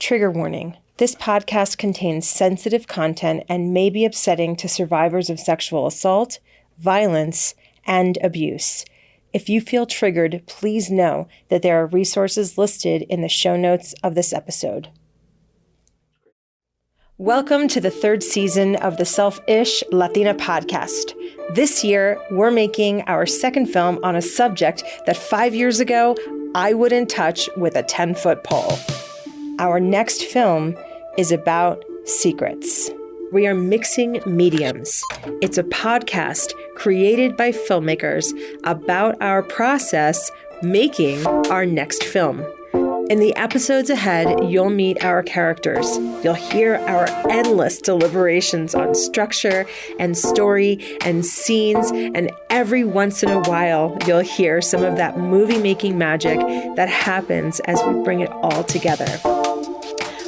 Trigger warning. This podcast contains sensitive content and may be upsetting to survivors of sexual assault, violence, and abuse. If you feel triggered, please know that there are resources listed in the show notes of this episode. Welcome to the third season of the Self-ish Latina Podcast. This year, we're making our second film on a subject that 5 years ago, I wouldn't touch with a 10-foot pole. Our next film is about secrets. We are mixing mediums. It's a podcast created by filmmakers about our process making our next film. In the episodes ahead, you'll meet our characters. You'll hear our endless deliberations on structure and story and scenes, and every once in a while, you'll hear some of that movie-making magic that happens as we bring it all together.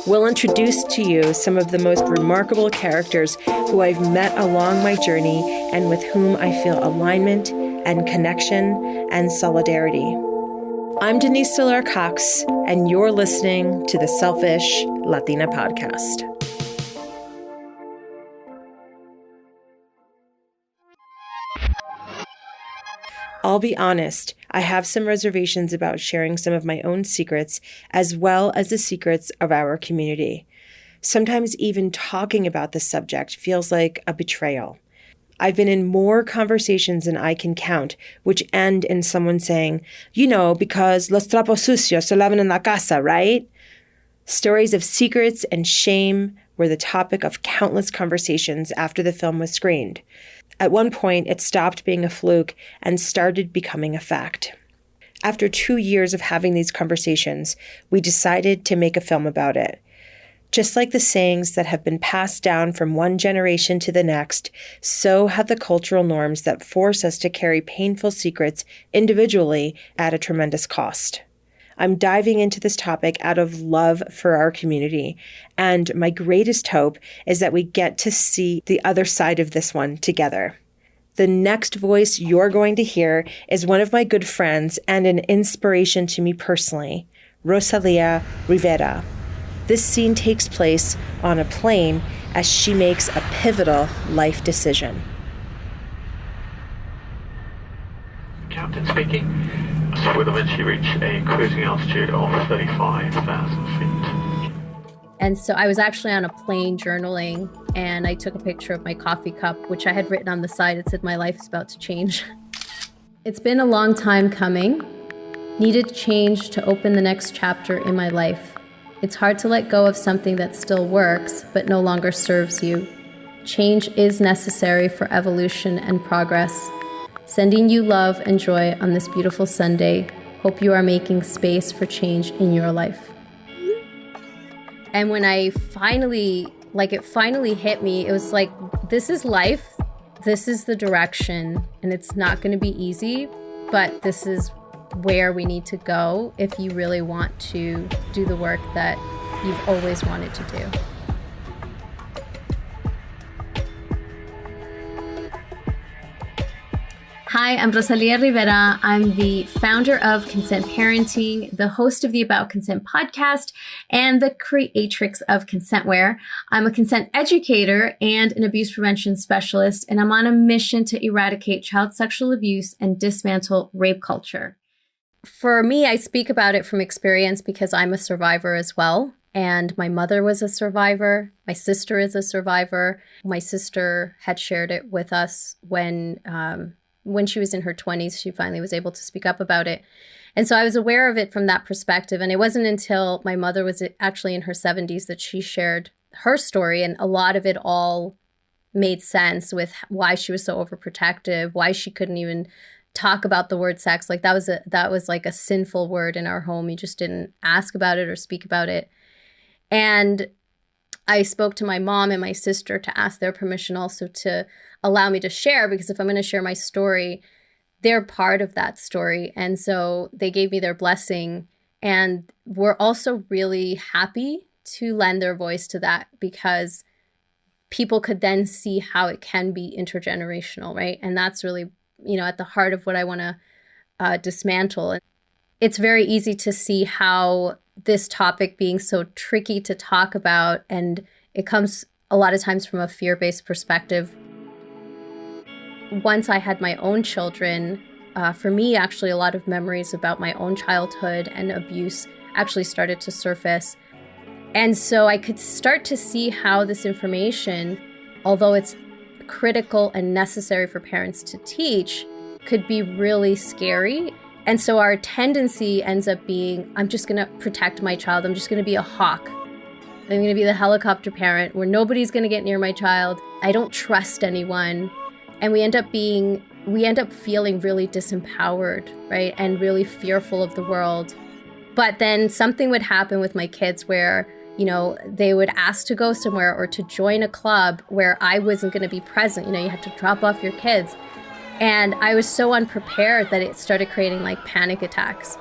We'll introduce to you some of the most remarkable characters who I've met along my journey and with whom I feel alignment and connection and solidarity. I'm Denise Delaire-Cox, and you're listening to the Self-ish Latina Podcast. I'll be honest, I have some reservations about sharing some of my own secrets as well as the secrets of our community. Sometimes even talking about this subject feels like a betrayal. I've been in more conversations than I can count, which end in someone saying, because los trapos sucios se lavan en la casa, right? Stories of secrets and shame were the topic of countless conversations after the film was screened. At one point, it stopped being a fluke and started becoming a fact. After 2 years of having these conversations, we decided to make a film about it. Just like the sayings that have been passed down from one generation to the next, so have the cultural norms that force us to carry painful secrets individually at a tremendous cost. I'm diving into this topic out of love for our community, and my greatest hope is that we get to see the other side of this one together. The next voice you're going to hear is one of my good friends and an inspiration to me personally, Rosalia, Rivera. This scene takes place on a plane as she makes a pivotal life decision. Captain speaking. I will eventually reach a cruising altitude of 35,000 feet. And so I was actually on a plane journaling, and I took a picture of my coffee cup, which I had written on the side. It said, "My life is about to change." It's been a long time coming. Needed change to open the next chapter in my life. It's hard to let go of something that still works, but no longer serves you. Change is necessary for evolution and progress. Sending you love and joy on this beautiful Sunday. Hope you are making space for change in your life. And when it finally hit me, it was like, this is life. This is the direction, and it's not going to be easy, but this is where we need to go if you really want to do the work that you've always wanted to do. Hi, I'm Rosalia Rivera. I'm the founder of Consent Parenting, the host of the About Consent podcast, and the creatrix of Consentware. I'm a consent educator and an abuse prevention specialist, and I'm on a mission to eradicate child sexual abuse and dismantle rape culture. For me, I speak about it from experience because I'm a survivor as well. And my mother was a survivor. My sister is a survivor. My sister had shared it with us when she was in her 20s. She finally was able to speak up about it. And so I was aware of it from that perspective. And it wasn't until my mother was actually in her 70s that she shared her story. And a lot of it all made sense with why she was so overprotective, why she couldn't even talk about the word sex. Like that was like a sinful word in our home. You just didn't ask about it or speak about it. And I spoke to my mom and my sister to ask their permission also to allow me to share, because if I'm going to share my story, they're part of that story. And so they gave me their blessing, and we're also really happy to lend their voice to that, because people could then see how it can be intergenerational, right? And that's really, at the heart of what I want to dismantle. It's very easy to see how this topic being so tricky to talk about, and it comes a lot of times from a fear-based perspective. Once I had my own children, for me, actually, a lot of memories about my own childhood and abuse actually started to surface. And so I could start to see how this information, although it's critical and necessary for parents to teach, could be really scary. And so our tendency ends up being, I'm just going to protect my child. I'm just going to be a hawk. I'm going to be the helicopter parent where nobody's going to get near my child. I don't trust anyone. And we end up feeling really disempowered, right? And really fearful of the world. But then something would happen with my kids where, they would ask to go somewhere or to join a club where I wasn't going to be present. You had to drop off your kids. And I was so unprepared that it started creating like panic attacks.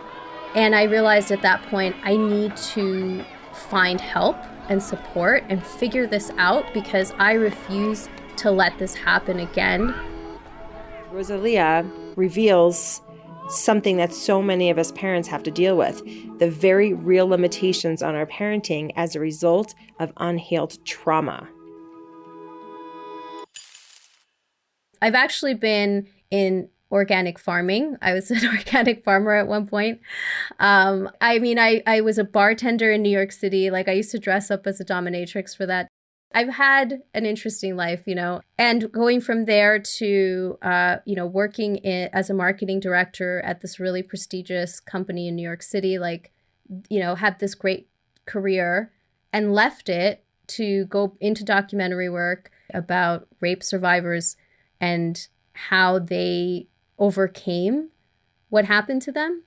And I realized at that point, I need to find help and support and figure this out because I refuse to let this happen again. Rosalia reveals something that so many of us parents have to deal with, the very real limitations on our parenting as a result of unhealed trauma. I've actually been in organic farming. I was an organic farmer at one point. I was a bartender in New York City. Like I used to dress up as a dominatrix for that. I've had an interesting life, and going from there to, working as a marketing director at this really prestigious company in New York City, had this great career and left it to go into documentary work about rape survivors and how they overcame what happened to them.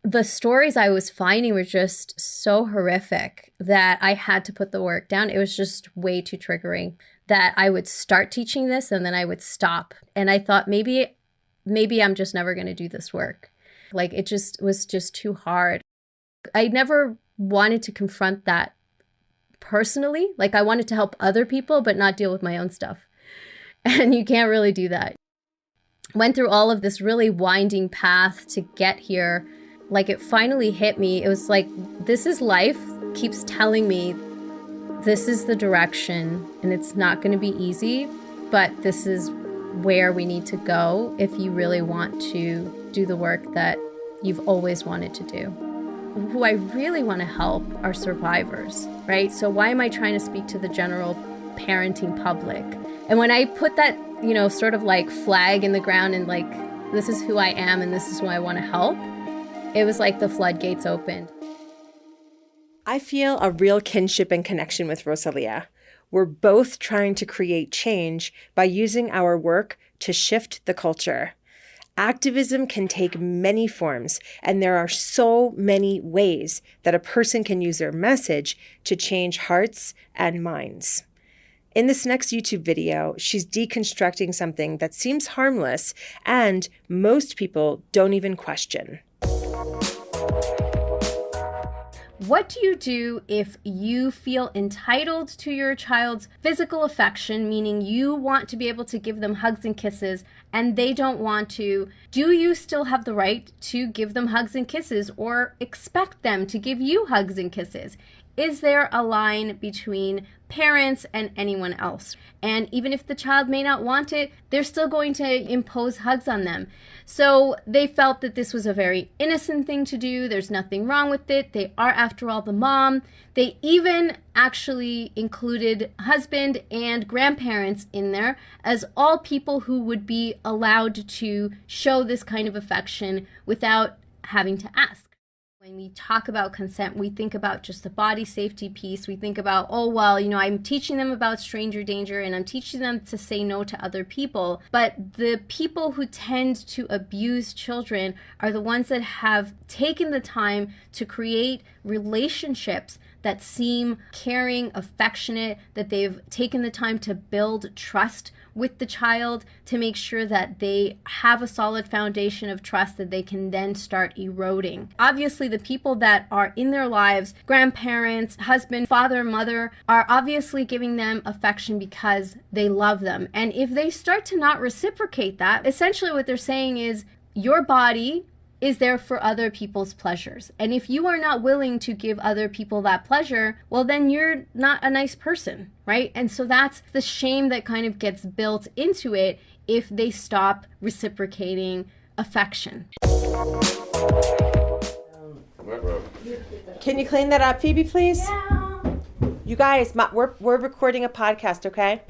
The stories I was finding were just so horrific that I had to put the work down. It was just way too triggering that I would start teaching this and then I would stop. And I thought maybe I'm just never going to do this work. Like it just was just too hard. I never wanted to confront that personally. Like I wanted to help other people, but not deal with my own stuff. And you can't really do that. Went through all of this really winding path to get here. Like it finally hit me. It was like, this is life, keeps telling me this is the direction and it's not going to be easy, but this is where we need to go if you really want to do the work that you've always wanted to do. Who I really want to help are survivors, right? So why am I trying to speak to the general parenting public? And when I put that, sort of like flag in the ground and like, this is who I am and this is who I want to help, it was like the floodgates opened. I feel a real kinship and connection with Rosalia. We're both trying to create change by using our work to shift the culture. Activism can take many forms, and there are so many ways that a person can use their message to change hearts and minds. In this next YouTube video, she's deconstructing something that seems harmless and most people don't even question. What do you do if you feel entitled to your child's physical affection, meaning you want to be able to give them hugs and kisses, and they don't want to? Do you still have the right to give them hugs and kisses or expect them to give you hugs and kisses? Is there a line between parents and anyone else? And even if the child may not want it, they're still going to impose hugs on them. So they felt that this was a very innocent thing to do. There's nothing wrong with it. They are, after all, the mom. They even actually included husband and grandparents in there as all people who would be allowed to show this kind of affection without having to ask. When we talk about consent, we think about just the body safety piece. We think about, I'm teaching them about stranger danger and I'm teaching them to say no to other people. But the people who tend to abuse children are the ones that have taken the time to create relationships that seem caring, affectionate, that they've taken the time to build trust with the child to make sure that they have a solid foundation of trust that they can then start eroding. Obviously, the people that are in their lives, grandparents, husband, father, mother, are obviously giving them affection because they love them. And if they start to not reciprocate that, essentially what they're saying is, your body is there for other people's pleasures. And if you are not willing to give other people that pleasure, well, then you're not a nice person, right? And so that's the shame that kind of gets built into it if they stop reciprocating affection. Can you clean that up, Phoebe, please? Yeah. You guys, we're recording a podcast, okay?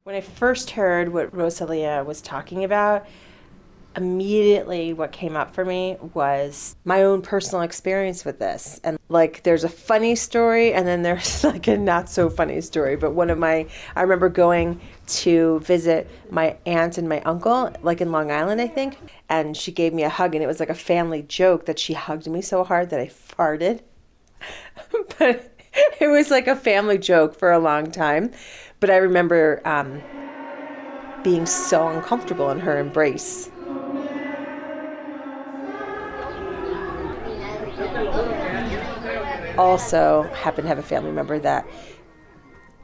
When I first heard what Rosalia was talking about, immediately what came up for me was my own personal experience with this. And like, there's a funny story and then there's like a not so funny story. But I remember going to visit my aunt and my uncle, like in Long Island, I think. And she gave me a hug, and it was like a family joke that she hugged me so hard that I farted. But it was like a family joke for a long time. But I remember being so uncomfortable in her embrace. Also happen to have a family member that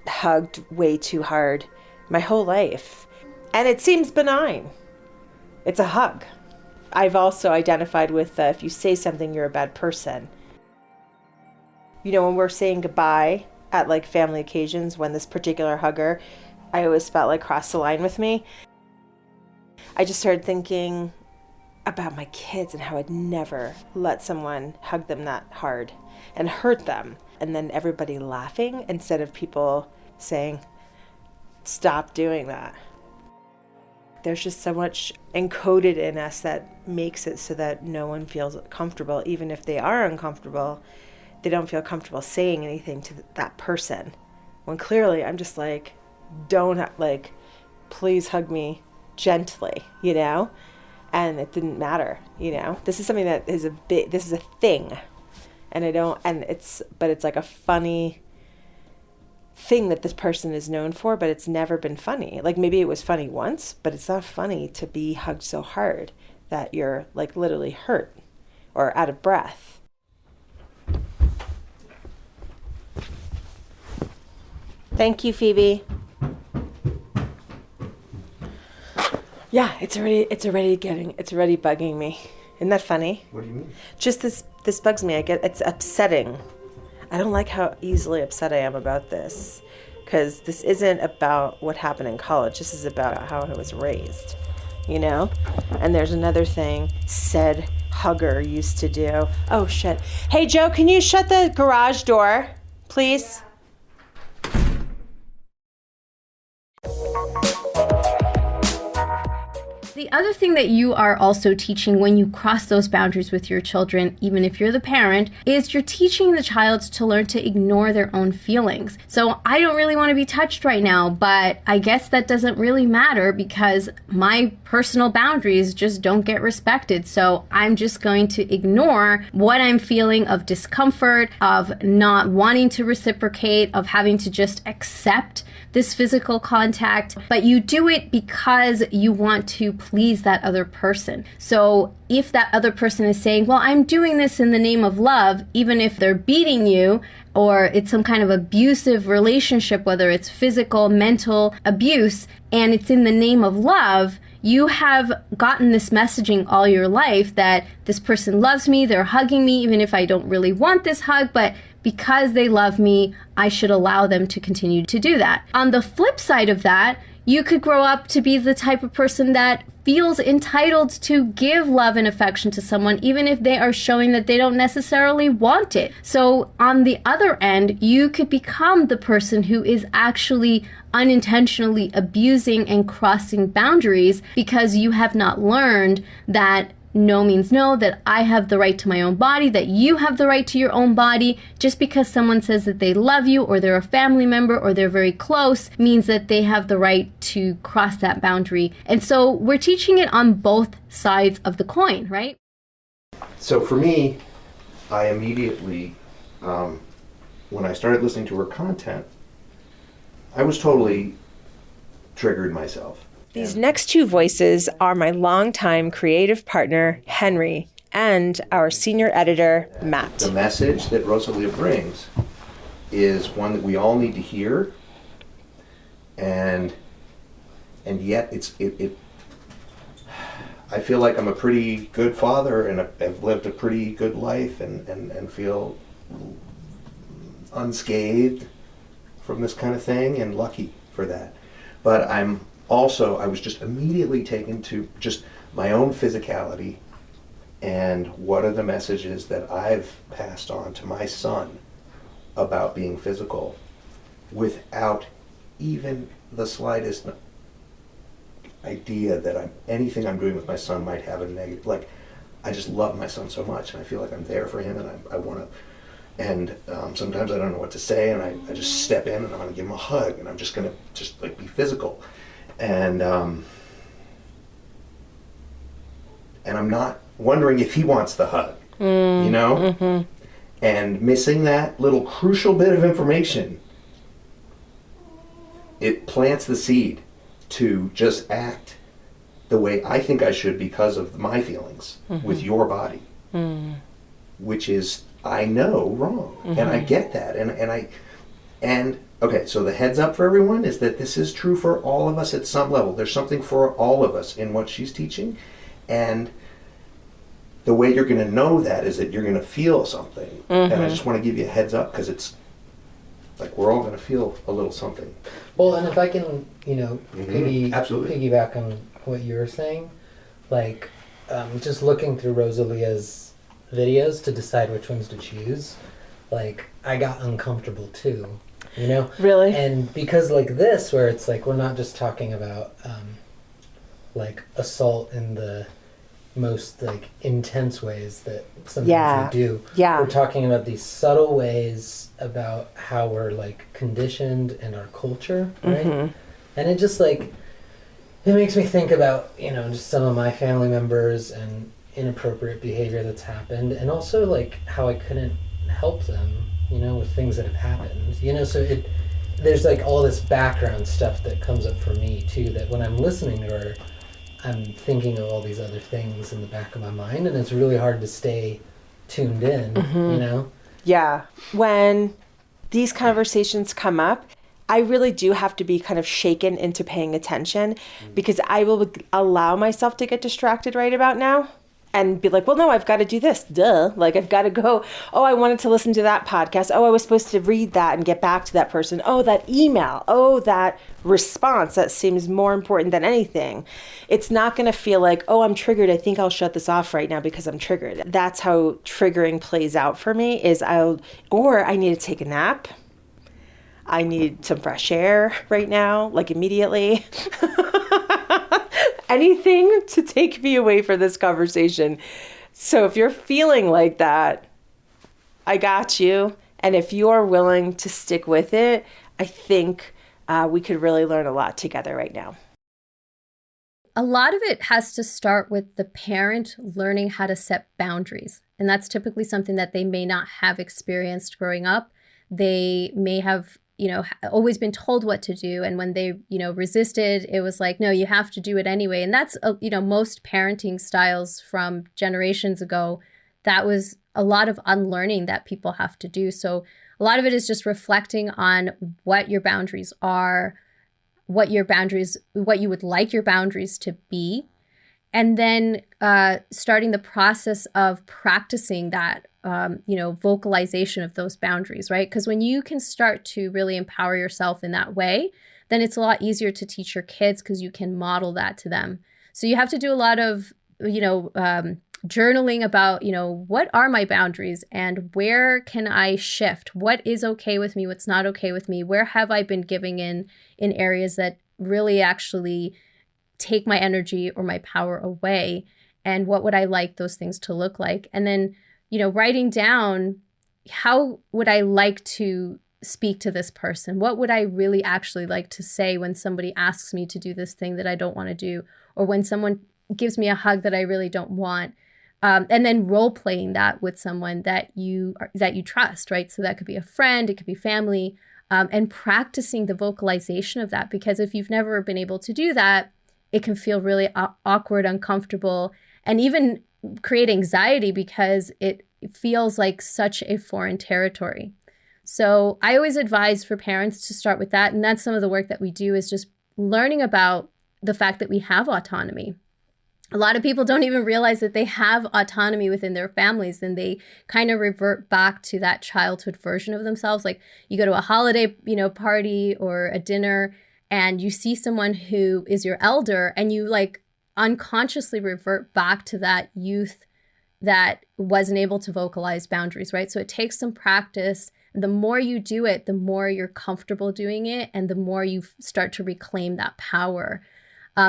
hugged way too hard my whole life. And it seems benign. It's a hug. I've also identified with if you say something, you're a bad person. You know, when we're saying goodbye at like family occasions, when this particular hugger, I always felt like crossed the line with me. I just started thinking about my kids and how I'd never let someone hug them that hard and hurt them. And then everybody laughing instead of people saying, stop doing that. There's just so much encoded in us that makes it so that no one feels comfortable. Even if they are uncomfortable, they don't feel comfortable saying anything to that person. When clearly I'm just like, please hug me gently, you know? And it didn't matter, you know? This is something that is this is a thing. But it's like a funny thing that this person is known for, but it's never been funny. Like maybe it was funny once, but it's not funny to be hugged so hard that you're like literally hurt or out of breath. Thank you, Phoebe. Yeah, it's already bugging me. Isn't that funny? What do you mean? Just this bugs me. It's upsetting. I don't like how easily upset I am about this, because this isn't about what happened in college. This is about how I was raised, you know? And there's another thing said hugger used to do. Oh, shit. Hey, Joe, can you shut the garage door, please? The other thing that you are also teaching when you cross those boundaries with your children, even if you're the parent, is you're teaching the child to learn to ignore their own feelings. So I don't really want to be touched right now, but I guess that doesn't really matter because my personal boundaries just don't get respected. So I'm just going to ignore what I'm feeling of discomfort, of not wanting to reciprocate, of having to just accept this physical contact, but you do it because you want to please that other person. So if that other person is saying, well, I'm doing this in the name of love, even if they're beating you or it's some kind of abusive relationship, whether it's physical, mental abuse, and it's in the name of love, you have gotten this messaging all your life that this person loves me, they're hugging me, even if I don't really want this hug, but because they love me, I should allow them to continue to do that. On the flip side of that, you could grow up to be the type of person that feels entitled to give love and affection to someone, even if they are showing that they don't necessarily want it. So on the other end, you could become the person who is actually unintentionally abusing and crossing boundaries because you have not learned that no means no, that I have the right to my own body, that you have the right to your own body. Just because someone says that they love you or they're a family member or they're very close means that they have the right to cross that boundary. And so we're teaching it on both sides of the coin, right? So for me, I immediately, when I started listening to her content, I was totally triggered myself. These next two voices are my longtime creative partner, Henry, and our senior editor, Matt. The message that Rosalia brings is one that we all need to hear, and yet I feel like I'm a pretty good father, and I've lived a pretty good life, and feel unscathed from this kind of thing, and lucky for that. But I was just immediately taken to just my own physicality, and what are the messages that I've passed on to my son about being physical without even the slightest idea that anything I'm doing with my son might have a negative. Like, I just love my son so much, and I feel like I'm there for him, and I want to. And sometimes I don't know what to say, and I just step in, and I'm going to give him a hug, and I'm just going to like be physical, and I'm not wondering if he wants the hug, you know. Mm-hmm. And missing that little crucial bit of information, it plants the seed to just act the way I think I should because of my feelings with your body, which is, I know, wrong. And I get that. And okay, so the heads up for everyone is that this is true for all of us at some level. There's something for all of us in what she's teaching. And the way you're going to know that is that you're going to feel something. And I just want to give you a heads up, because it's like we're all going to feel a little something. Well, and if I can, Absolutely. piggyback on what you were saying, like just looking through Rosalia's videos to decide which ones to choose, like I got uncomfortable too, you know? Really? And because like this, where it's like we're not just talking about like assault in the most like intense ways that sometimes we do. Yeah. We're talking about these subtle ways about how we're like conditioned in our culture, right? And it just like, it makes me think about, just some of my family members and inappropriate behavior that's happened, and also like how I couldn't help them, with things that have happened, so there's like all this background stuff that comes up for me too, that when I'm listening to her, I'm thinking of all these other things in the back of my mind, and it's really hard to stay tuned in, Yeah. When these conversations come up, I really do have to be kind of shaken into paying attention, because I will allow myself to get distracted right about now and be like, well, no, I've got to do this. Duh. Like, I've got to go. Oh, I wanted to listen to that podcast. Oh, I was supposed to read that and get back to that person. Oh, that email. Oh, that response. That seems more important than anything. It's not going to feel like, oh, I'm triggered. I think I'll shut this off right now because I'm triggered. That's how triggering plays out for me, is I need to take a nap. I need some fresh air right now, like immediately. Anything to take me away from this conversation. So if you're feeling like that, I got you. And if you are willing to stick with it, I think we could really learn a lot together right now. A lot of it has to start with the parent learning how to set boundaries. And that's typically something that they may not have experienced growing up. They may have always been told what to do. And when they, resisted, it was like, no, you have to do it anyway. And that's, most parenting styles from generations ago, that was a lot of unlearning that people have to do. So a lot of it is just reflecting on what your boundaries are, what you would like your boundaries to be. And then starting the process of practicing that, vocalization of those boundaries, right? Because when you can start to really empower yourself in that way, then it's a lot easier to teach your kids, because you can model that to them. So you have to do a lot of, journaling about, what are my boundaries and where can I shift? What is okay with me? What's not okay with me? Where have I been giving in areas that really actually take my energy or my power away? And what would I like those things to look like? And then, writing down, how would I like to speak to this person? What would I really actually like to say when somebody asks me to do this thing that I don't want to do, or when someone gives me a hug that I really don't want? And then role playing that with someone that you trust, right? So that could be a friend, it could be family, and practicing the vocalization of that. Because if you've never been able to do that, it can feel really awkward, uncomfortable, and even create anxiety, because it feels like such a foreign territory. So I always advise for parents to start with that. And that's some of the work that we do, is just learning about the fact that we have autonomy. a lot of people don't even realize that they have autonomy within their families, and they kind of revert back to that childhood version of themselves. Like you go to a holiday, party or a dinner, and you see someone who is your elder, and you like unconsciously revert back to that youth that wasn't able to vocalize boundaries, right? So it takes some practice. The more you do it, the more you're comfortable doing it, and the more you start to reclaim that power.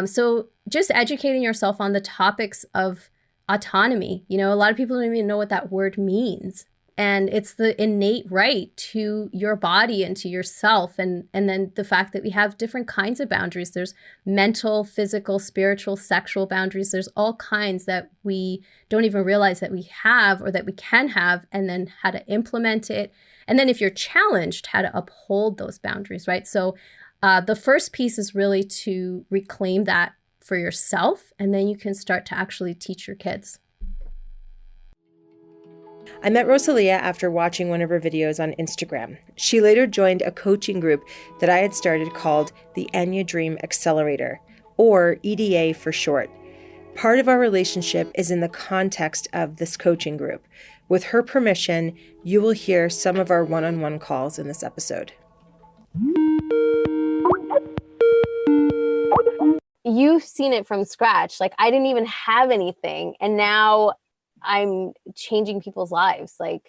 So just educating yourself on the topics of autonomy. A lot of people don't even know what that word means. And it's the innate right to your body and to yourself. And then the fact that we have different kinds of boundaries. There's mental, physical, spiritual, sexual boundaries. There's all kinds that we don't even realize that we have or that we can have, and then how to implement it. And then if you're challenged, how to uphold those boundaries, right? So the first piece is really to reclaim that for yourself, and then you can start to actually teach your kids. I met Rosalia after watching one of her videos on Instagram. She later joined a coaching group that I had started called the Eñye Dream Accelerator, or EDA for short. Part of our relationship is in the context of this coaching group. With her permission, you will hear some of our one-on-one calls in this episode. You've seen it from scratch. Like I didn't even have anything, and now I'm changing people's lives. But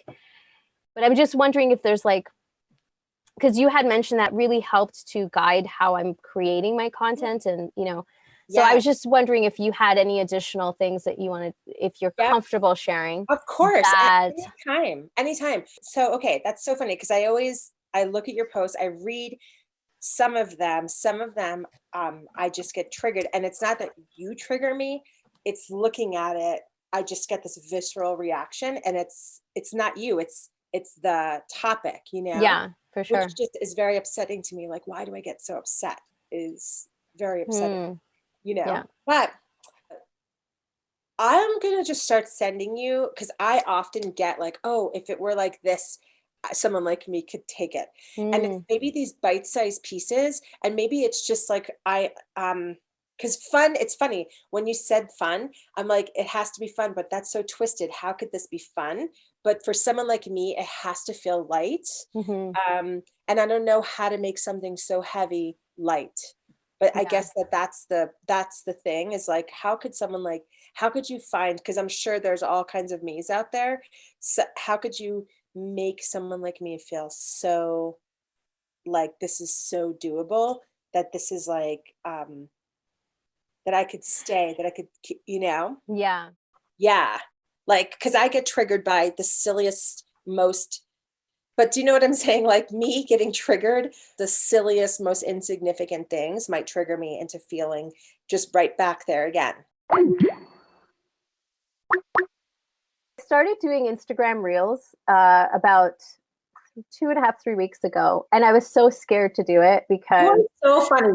I'm just wondering if there's because you had mentioned that really helped to guide how I'm creating my content, and so I was just wondering if you had any additional things that you wanted, if you're comfortable sharing. Of course, anytime. So, okay, that's so funny because I look at your posts, I read some of them, I just get triggered, and it's not that you trigger me, it's looking at it. I just get this visceral reaction, and it's not you, it's the topic, Yeah, for sure. Which just is very upsetting to me. Like, why do I get so upset? Is very upsetting, Yeah. But I'm going to just start sending you, because I often get like, oh, if it were like this, someone like me could take it. And it's maybe these bite-sized pieces, and maybe it's just like because fun, it's funny when you said fun, I'm like, it has to be fun, but that's so twisted. How could this be fun? But for someone like me, it has to feel light. And I don't know how to make something so heavy light. But I guess that's the thing, is like, how could you find, because I'm sure there's all kinds of me's out there. So how could you make someone like me feel so like this is so doable, that this is like, that I could stay, that I could, Yeah. Like, because I get triggered by the silliest, but do you know what I'm saying? Like, me getting triggered, the silliest, most insignificant things might trigger me into feeling just right back there again. I started doing Instagram Reels about 2.5, 3 weeks ago, and I was so scared to do it because so funny.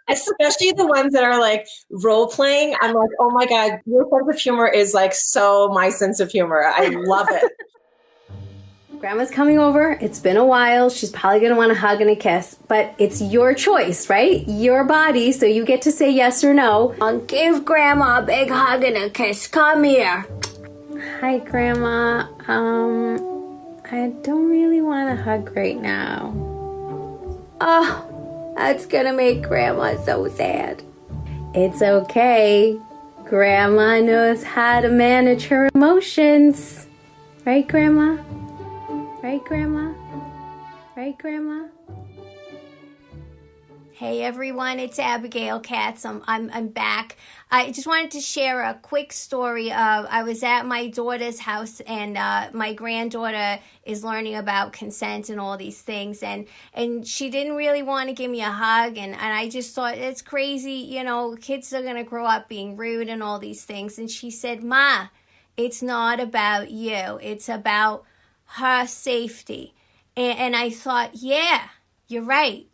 Especially the ones that are like role playing. I'm like, oh my God, your sense of humor is like so my sense of humor. I love it. Grandma's coming over. It's been a while. She's probably going to want a hug and a kiss, but it's your choice, right? Your body, so you get to say yes or no. I'll give Grandma a big hug and a kiss. Come here. Hi, Grandma. I don't really want a hug right now. Oh, that's going to make Grandma so sad. It's okay. Grandma knows how to manage her emotions. Right, Grandma? Right, Grandma? Right, Grandma? Hey everyone, it's Abigail Katz. I'm back. I just wanted to share a quick story of I was at my daughter's house, and my granddaughter is learning about consent and all these things, and she didn't really want to give me a hug, and I just thought it's crazy, kids are gonna grow up being rude and all these things. And she said, "Ma, it's not about you. It's about her safety." And I thought, yeah, you're right.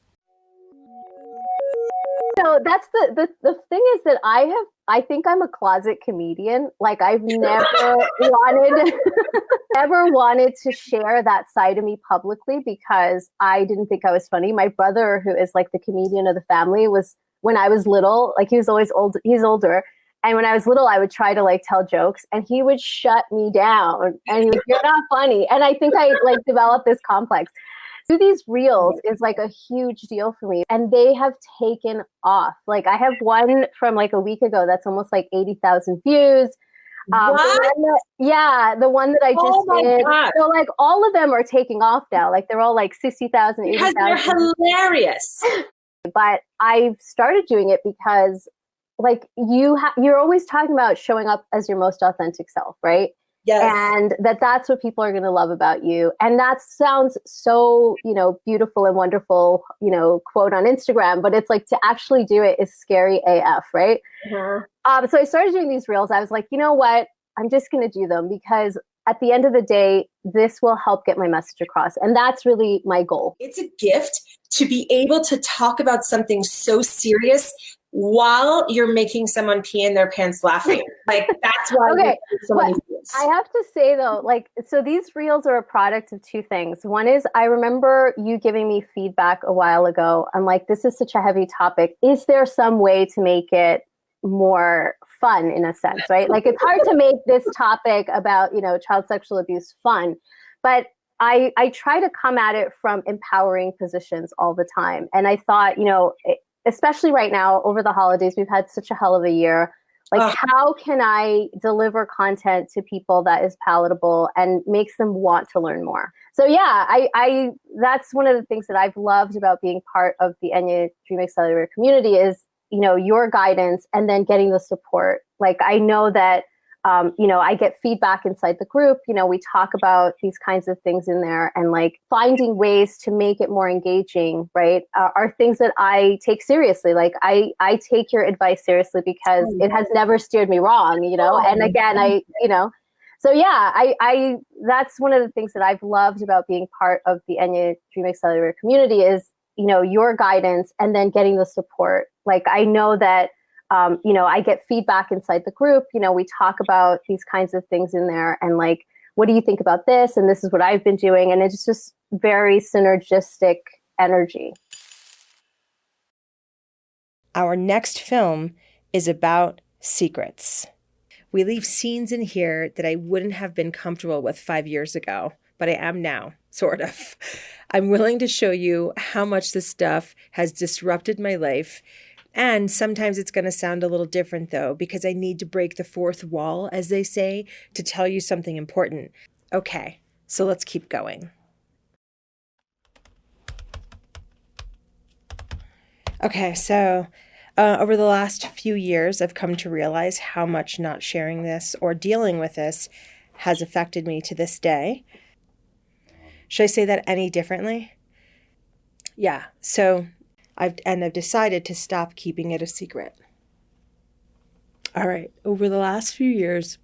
So that's the thing is that I think I'm a closet comedian. Like, I've never wanted to share that side of me publicly because I didn't think I was funny. My brother, who is like the comedian of the family, was when I was little, like he was always old, he's older. And when I was little, I would try to like tell jokes and he would shut me down and he was like, you're not funny. And I think I like developed this complex. So these reels is like a huge deal for me and they have taken off. Like I have one from like a week ago that's almost like 80,000 views. What? The one that I just did. God. So like all of them are taking off now. Like they're all like 60,000, 80,000. Because they're hilarious. But I've started doing it because like you're always talking about showing up as your most authentic self, right? Yes. And that's what people are going to love about you. And that sounds so, beautiful and wonderful, quote on Instagram, but it's like to actually do it is scary AF, right? Mm-hmm. So I started doing these reels. I was like, you know what? I'm just going to do them because at the end of the day, this will help get my message across. And that's really my goal. It's a gift to be able to talk about something so serious while you're making someone pee in their pants laughing. Like that's why okay. So many views. I have to say though, so these reels are a product of two things. One is I remember you giving me feedback a while ago. I'm like, this is such a heavy topic. Is there some way to make it more fun in a sense, right? Like it's hard to make this topic about, child sexual abuse fun, but I try to come at it from empowering positions all the time. And I thought, especially right now over the holidays, we've had such a hell of a year. Like, how can I deliver content to people that is palatable and makes them want to learn more? So yeah, I that's one of the things that I've loved about being part of the Eñye Dream Accelerator community is, your guidance and then getting the support. Like, I know that, I get feedback inside the group. We talk about these kinds of things in there and like finding ways to make it more engaging, right? Are things that I take seriously. Like I take your advice seriously because it has never steered me wrong, and again, so yeah, I that's one of the things that I've loved about being part of the Eñye Dream Accelerator community is, your guidance and then getting the support. Like, I know that, I get feedback inside the group. We talk about these kinds of things in there and like, what do you think about this? And this is what I've been doing. And it's just very synergistic energy. Our next film is about secrets. We leave scenes in here that I wouldn't have been comfortable with 5 years ago, but I am now, sort of. I'm willing to show you how much this stuff has disrupted my life. And sometimes it's going to sound a little different, though, because I need to break the fourth wall, as they say, to tell you something important. Okay, so let's keep going. Okay, so over the last few years, I've come to realize how much not sharing this or dealing with this has affected me to this day. Should I say that any differently? Yeah, so I've decided to stop keeping it a secret. All right, over the last few years,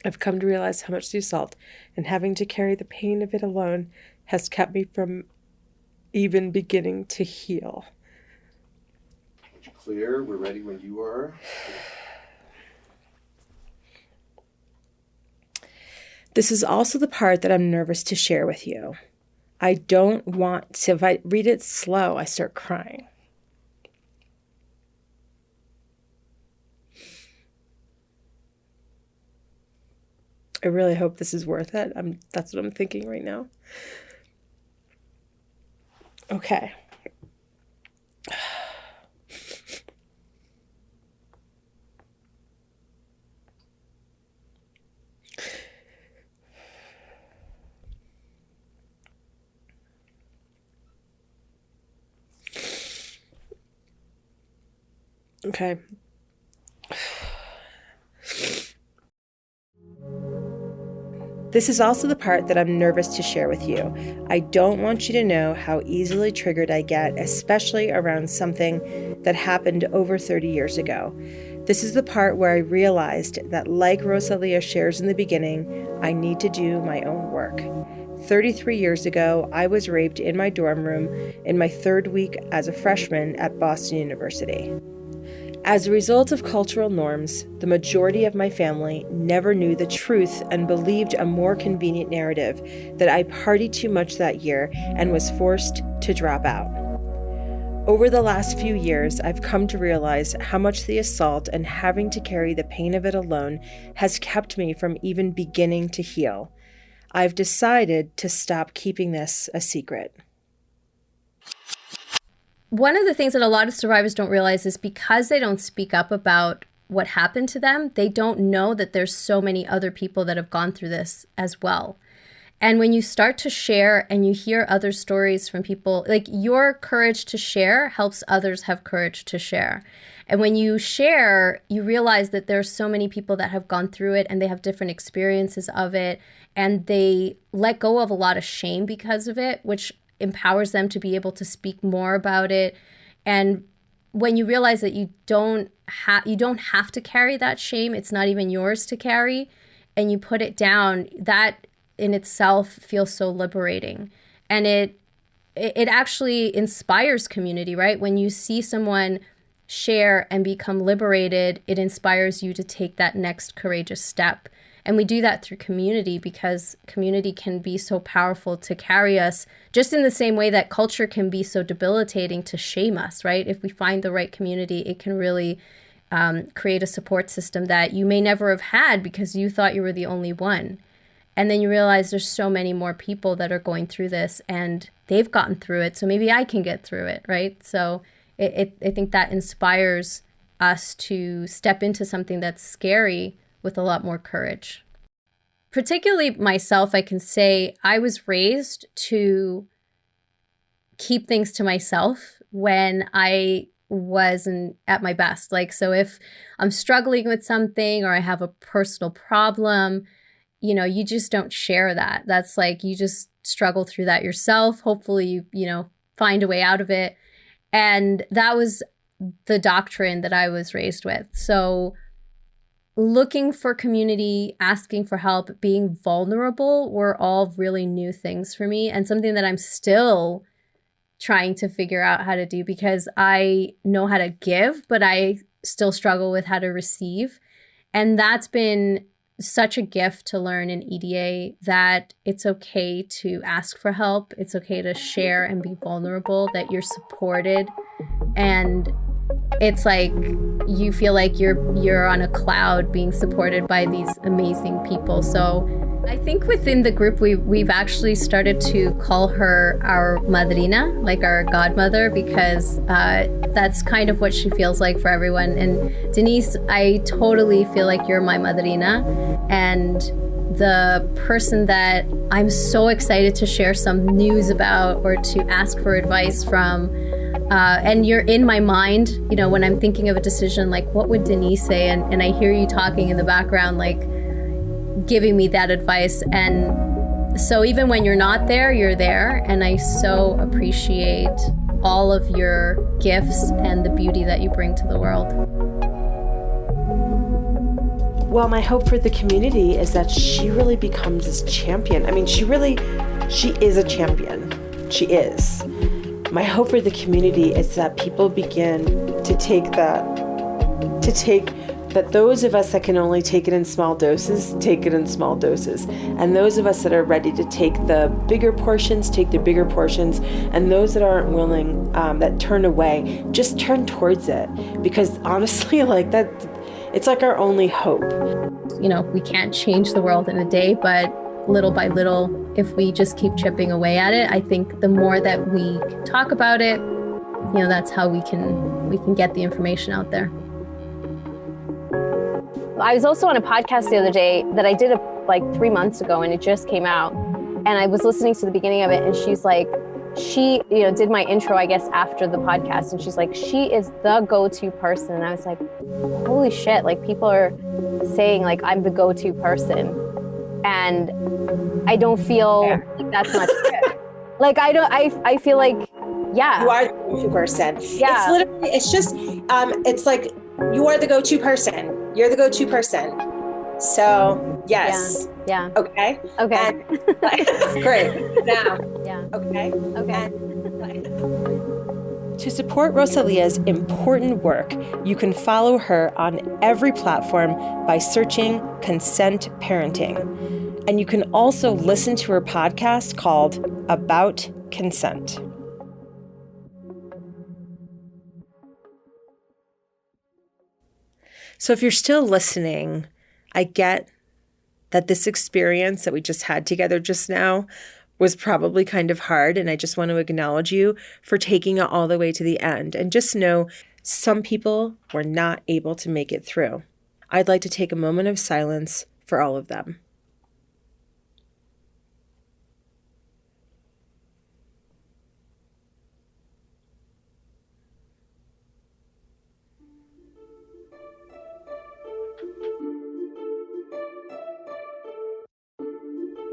I've come to realize how much the assault and having to carry the pain of it alone has kept me from even beginning to heal. Clear, we're ready when you are. This is also the part that I'm nervous to share with you. I don't want to, if I read it slow, I start crying. I really hope this is worth it. That's what I'm thinking right now. Okay. Okay. This is also the part that I'm nervous to share with you. I don't want you to know how easily triggered I get, especially around something that happened over 30 years ago. This is the part where I realized that, like Rosalia shares in the beginning, I need to do my own work. 33 years ago, I was raped in my dorm room in my third week as a freshman at Boston University. As a result of cultural norms, the majority of my family never knew the truth and believed a more convenient narrative that I partied too much that year and was forced to drop out. Over the last few years, I've come to realize how much the assault and having to carry the pain of it alone has kept me from even beginning to heal. I've decided to stop keeping this a secret. One of the things that a lot of survivors don't realize is because they don't speak up about what happened to them, they don't know that there's so many other people that have gone through this as well. And when you start to share and you hear other stories from people, like your courage to share helps others have courage to share. And when you share, you realize that there's so many people that have gone through it and they have different experiences of it. And they let go of a lot of shame because of it, which empowers them to be able to speak more about it. And when you realize that you don't have to carry that shame, it's not even yours to carry, and you put it down, that in itself feels so liberating. And it actually inspires community, right? When you see someone share and become liberated, it inspires you to take that next courageous step. And we do that through community because community can be so powerful to carry us, just in the same way that culture can be so debilitating to shame us, right? If we find the right community, it can really create a support system that you may never have had because you thought you were the only one. And then you realize there's so many more people that are going through this and they've gotten through it, so maybe I can get through it, right? So I think that inspires us to step into something that's scary with a lot more courage. Particularly myself, I can say I was raised to keep things to myself when I wasn't at my best. Like, so if I'm struggling with something or I have a personal problem, you just don't share that. That's like, you just struggle through that yourself. Hopefully you find a way out of it. And that was the doctrine that I was raised with. So looking for community, asking for help, being vulnerable were all really new things for me, and something that I'm still trying to figure out how to do, because I know how to give, but I still struggle with how to receive. And that's been such a gift to learn in EDA, that it's okay to ask for help. It's okay to share and be vulnerable, that you're supported. And it's like you feel like you're on a cloud being supported by these amazing people. So I think within the group, we've actually started to call her our madrina, like our godmother, because that's kind of what she feels like for everyone. And Denise, I totally feel like you're my madrina, and the person that I'm so excited to share some news about or to ask for advice from. And you're in my mind, when I'm thinking of a decision, like what would Denise say? And I hear you talking in the background, like giving me that advice. And so even when you're not there, you're there. And I so appreciate all of your gifts and the beauty that you bring to the world. Well, my hope for the community is that she really becomes this champion. I mean, she is a champion. She is. My hope for the community is that people begin to take that those of us that can only take it in small doses, take it in small doses. And those of us that are ready to take the bigger portions, take the bigger portions. And those that aren't willing, that turn away, just turn towards it. Because honestly, like that, it's like our only hope. We can't change the world in a day, but little by little, if we just keep chipping away at it, I think the more that we talk about it, that's how we can get the information out there. I was also on a podcast the other day that I did like 3 months ago, and it just came out. And I was listening to the beginning of it, and she's like, she did my intro, I guess, after the podcast, and she's like, she is the go-to person. And I was like, holy shit, like people are saying like I'm the go-to person. And I don't feel like that's not true. Like I feel like, yeah. You are the go-to person. Yeah. It's just, it's like you are the go-to person. You're the go-to person. So, yes. Yeah. Okay. Okay. And, great. Now. Yeah. Okay. Okay. To support Rosalia's important work, you can follow her on every platform by searching Consent Parenting. And you can also listen to her podcast called About Consent. So if you're still listening, I get that this experience that we just had together just now was probably kind of hard. And I just want to acknowledge you for taking it all the way to the end. And just know some people were not able to make it through. I'd like to take a moment of silence for all of them.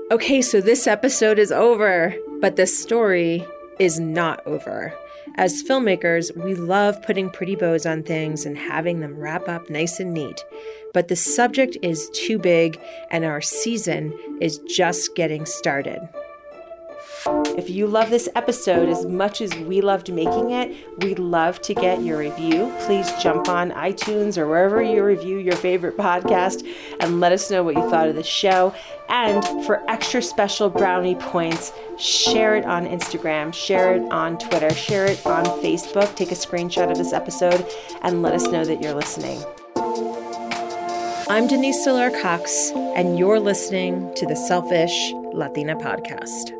Okay, so this episode is over, but this story is not over. As filmmakers, we love putting pretty bows on things and having them wrap up nice and neat. But the subject is too big, and our season is just getting started. If you love this episode as much as we loved making it, we'd love to get your review. Please jump on iTunes or wherever you review your favorite podcast and let us know what you thought of the show. And for extra special brownie points, share it on Instagram, share it on Twitter, share it on Facebook. Take a screenshot of this episode and let us know that you're listening. I'm Denise Solar-Cox, and you're listening to the Self-ish Latina Podcast.